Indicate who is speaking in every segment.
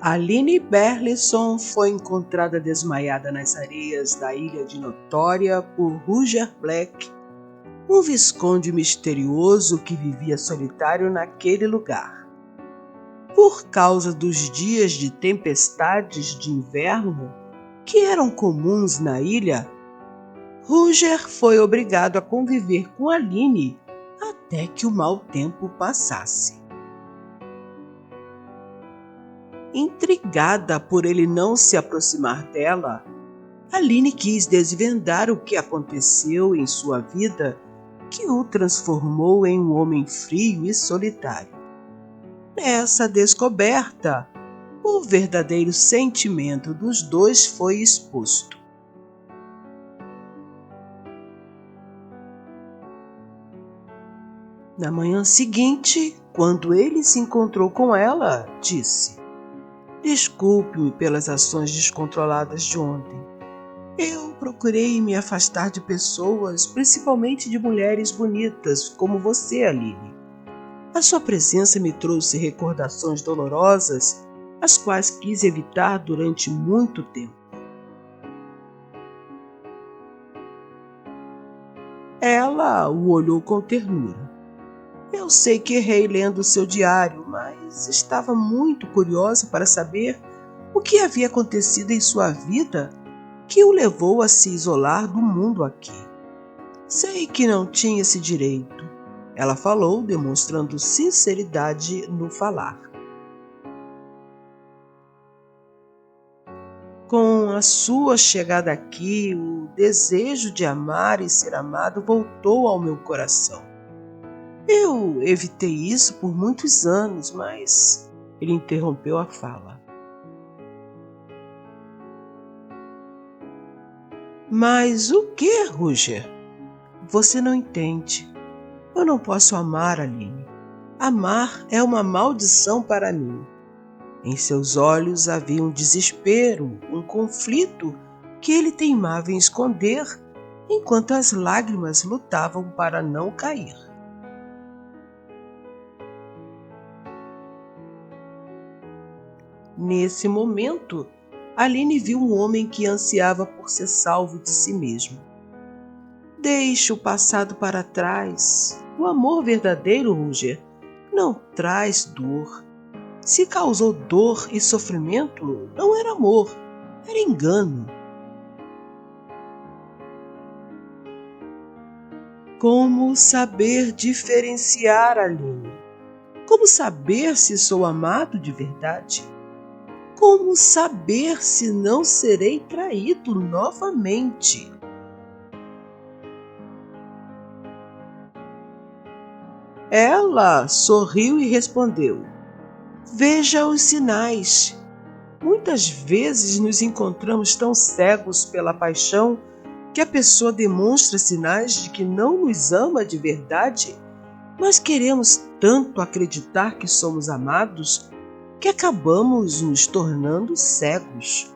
Speaker 1: Aline Berlisson foi encontrada desmaiada nas areias da ilha de Notória por Roger Black, um visconde misterioso que vivia solitário naquele lugar. Por causa dos dias de tempestades de inverno que eram comuns na ilha, Roger foi obrigado a conviver com Aline até que o mau tempo passasse. Intrigada por ele não se aproximar dela, Aline quis desvendar o que aconteceu em sua vida que o transformou em um homem frio e solitário. Nessa descoberta, o verdadeiro sentimento dos dois foi exposto. Na manhã seguinte, quando ele se encontrou com ela, disse: "Desculpe-me pelas ações descontroladas de ontem. Eu procurei me afastar de pessoas, principalmente de mulheres bonitas como você, Aline. A sua presença me trouxe recordações dolorosas, as quais quis evitar durante muito tempo." Ela o olhou com ternura. "Eu sei que errei lendo seu diário, mas estava muito curiosa para saber o que havia acontecido em sua vida que o levou a se isolar do mundo aqui. Sei que não tinha esse direito." Ela falou, demonstrando sinceridade no falar. "Com a sua chegada aqui, o desejo de amar e ser amado voltou ao meu coração. Eu evitei isso por muitos anos, mas..." Ele interrompeu a fala. "Mas o que, Roger? Você não entende. Eu não posso amar, Aline. Amar é uma maldição para mim." Em seus olhos havia um desespero, um conflito que ele teimava em esconder, enquanto as lágrimas lutavam para não cair. Nesse momento, Aline viu um homem que ansiava por ser salvo de si mesmo. "Deixe o passado para trás. O amor verdadeiro, Roger, não traz dor. Se causou dor e sofrimento, não era amor, era engano." Como saber diferenciar, Aline? Como saber se sou amado de verdade? Como saber se não serei traído novamente? Ela sorriu e respondeu: "Veja os sinais. Muitas vezes nos encontramos tão cegos pela paixão que a pessoa demonstra sinais de que não nos ama de verdade, mas queremos tanto acreditar que somos amados que acabamos nos tornando cegos."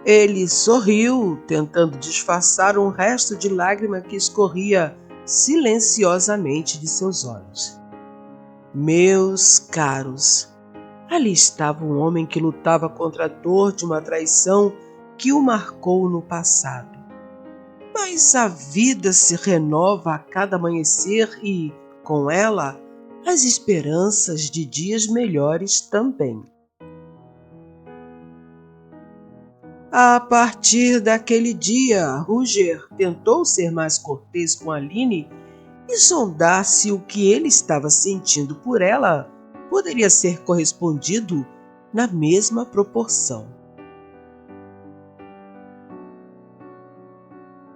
Speaker 1: Ele sorriu, tentando disfarçar um resto de lágrima que escorria silenciosamente de seus olhos. "Meus caros, ali estava um homem que lutava contra a dor de uma traição que o marcou no passado. Mas a vida se renova a cada amanhecer e, com ela, as esperanças de dias melhores também." A partir daquele dia, Roger tentou ser mais cortês com Aline e sondar se o que ele estava sentindo por ela poderia ser correspondido na mesma proporção.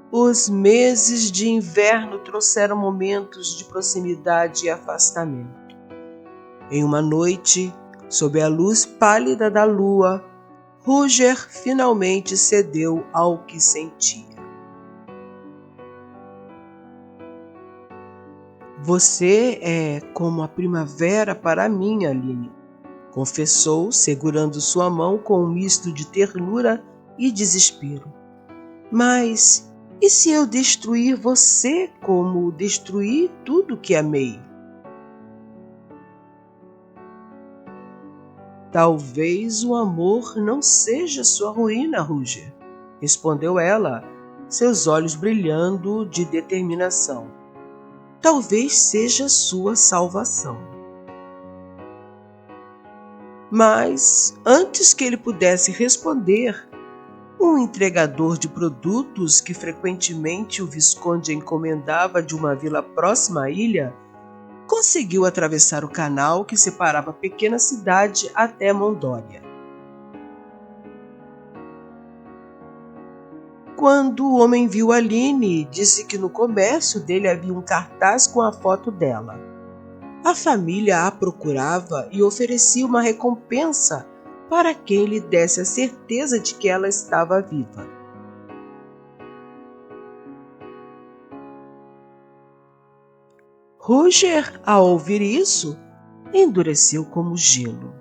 Speaker 1: Os meses de inverno trouxeram momentos de proximidade e afastamento. Em uma noite, sob a luz pálida da lua, Roger finalmente cedeu ao que sentia. "Você é como a primavera para mim, Aline", confessou, segurando sua mão com um misto de ternura e desespero. "Mas e se eu destruir você como destruí tudo que amei?" Talvez o amor não seja sua ruína, Ruger, respondeu ela, seus olhos brilhando de determinação. Talvez seja sua salvação. Mas, antes que ele pudesse responder, um entregador de produtos que frequentemente o Visconde encomendava de uma vila próxima à ilha conseguiu atravessar o canal que separava a pequena cidade até Mondória. Quando o homem viu Aline, disse que no comércio dele havia um cartaz com a foto dela. A família a procurava e oferecia uma recompensa para quem lhe desse a certeza de que ela estava viva. Ruger, ao ouvir isso, endureceu como gelo.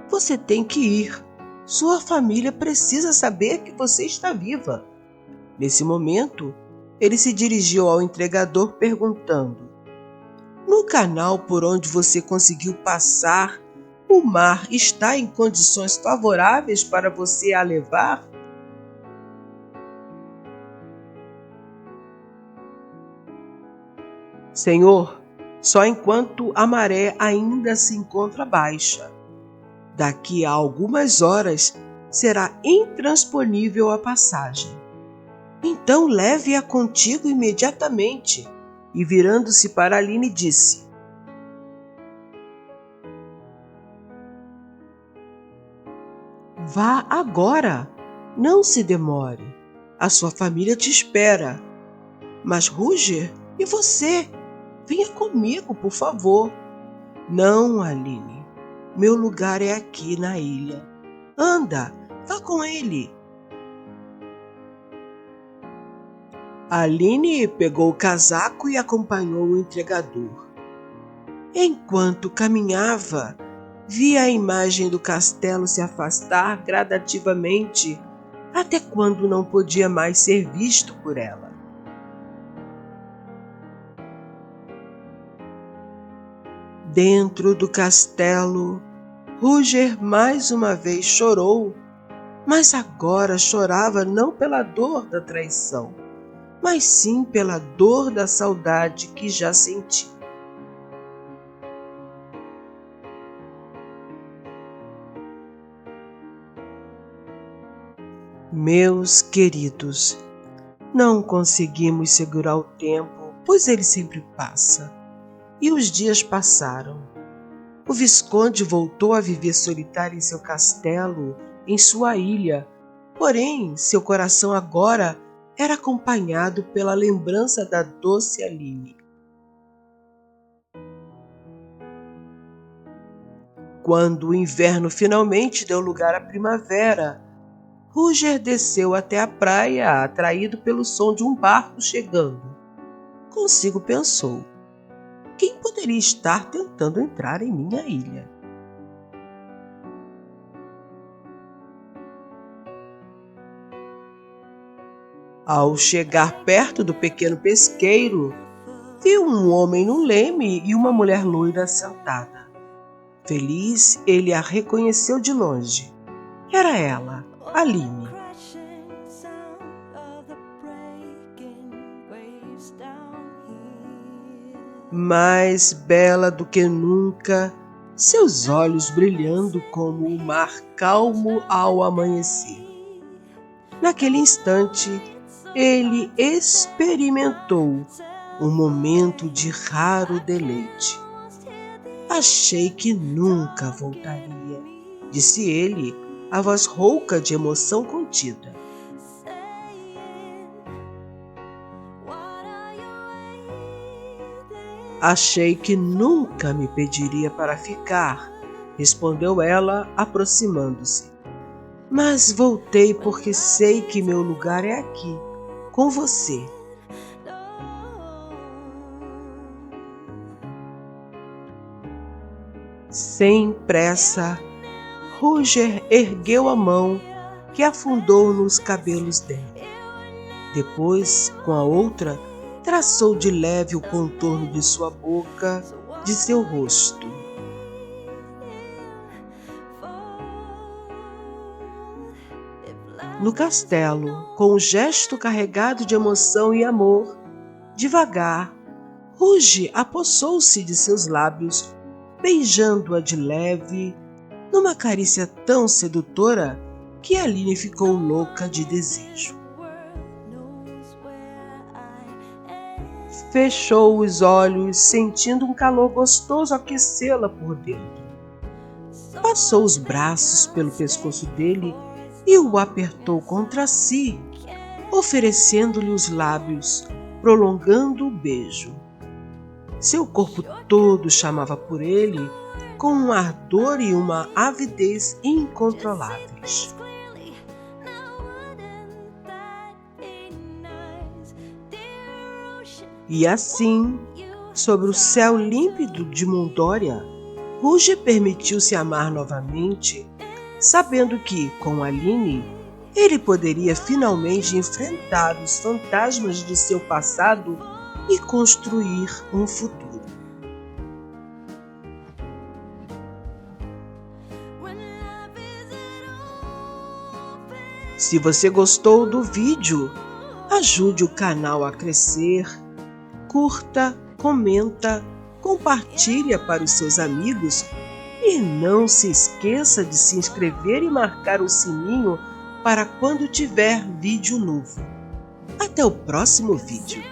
Speaker 1: Você tem que ir. Sua família precisa saber que você está viva. Nesse momento, ele se dirigiu ao entregador perguntando: no canal por onde você conseguiu passar, o mar está em condições favoráveis para você a levar? Senhor, só enquanto a maré ainda se encontra baixa. Daqui a algumas horas será intransponível a passagem. Então leve-a contigo imediatamente. E virando-se para Aline, disse: vá agora, não se demore. A sua família te espera. Mas Ruger, e você? Venha comigo, por favor. Não, Aline. Meu lugar é aqui na ilha. Anda, vá com ele. Aline pegou o casaco e acompanhou o entregador. Enquanto caminhava, via a imagem do castelo se afastar gradativamente, até quando não podia mais ser visto por ela. Dentro do castelo, Ruger mais uma vez chorou, mas agora chorava não pela dor da traição, mas sim pela dor da saudade que já sentia. Meus queridos, não conseguimos segurar o tempo, pois ele sempre passa. E os dias passaram. O Visconde voltou a viver solitário em seu castelo, em sua ilha, porém seu coração agora era acompanhado pela lembrança da doce Aline. Quando o inverno finalmente deu lugar à primavera, Ruger desceu até a praia, atraído pelo som de um barco chegando. Consigo pensou: quem poderia estar tentando entrar em minha ilha? Ao chegar perto do pequeno pesqueiro, viu um homem no leme e uma mulher loira sentada. Feliz, ele a reconheceu de longe. Era ela, Aline. Mais bela do que nunca, seus olhos brilhando como o mar calmo ao amanhecer. Naquele instante, ele experimentou um momento de raro deleite. Achei que nunca voltaria, disse ele, a voz rouca de emoção contida. Achei que nunca me pediria para ficar, respondeu ela, aproximando-se. Mas voltei porque sei que meu lugar é aqui, com você. Sem pressa, Ruger ergueu a mão que afundou nos cabelos dela. Depois, com a outra, traçou de leve o contorno de sua boca, de seu rosto. No castelo, com um gesto carregado de emoção e amor, devagar, Rouge apossou-se de seus lábios, beijando-a de leve, numa carícia tão sedutora que Aline ficou louca de desejo. Fechou os olhos, sentindo um calor gostoso aquecê-la por dentro. Passou os braços pelo pescoço dele e o apertou contra si, oferecendo-lhe os lábios, prolongando o beijo. Seu corpo todo chamava por ele, com um ardor e uma avidez incontroláveis. E assim, sobre o céu límpido de Mondória, Rouge permitiu-se amar novamente, sabendo que, com Aline, ele poderia finalmente enfrentar os fantasmas de seu passado e construir um futuro. Se você gostou do vídeo, ajude o canal a crescer, curta, comenta, compartilha para os seus amigos e não se esqueça de se inscrever e marcar o sininho para quando tiver vídeo novo. Até o próximo vídeo!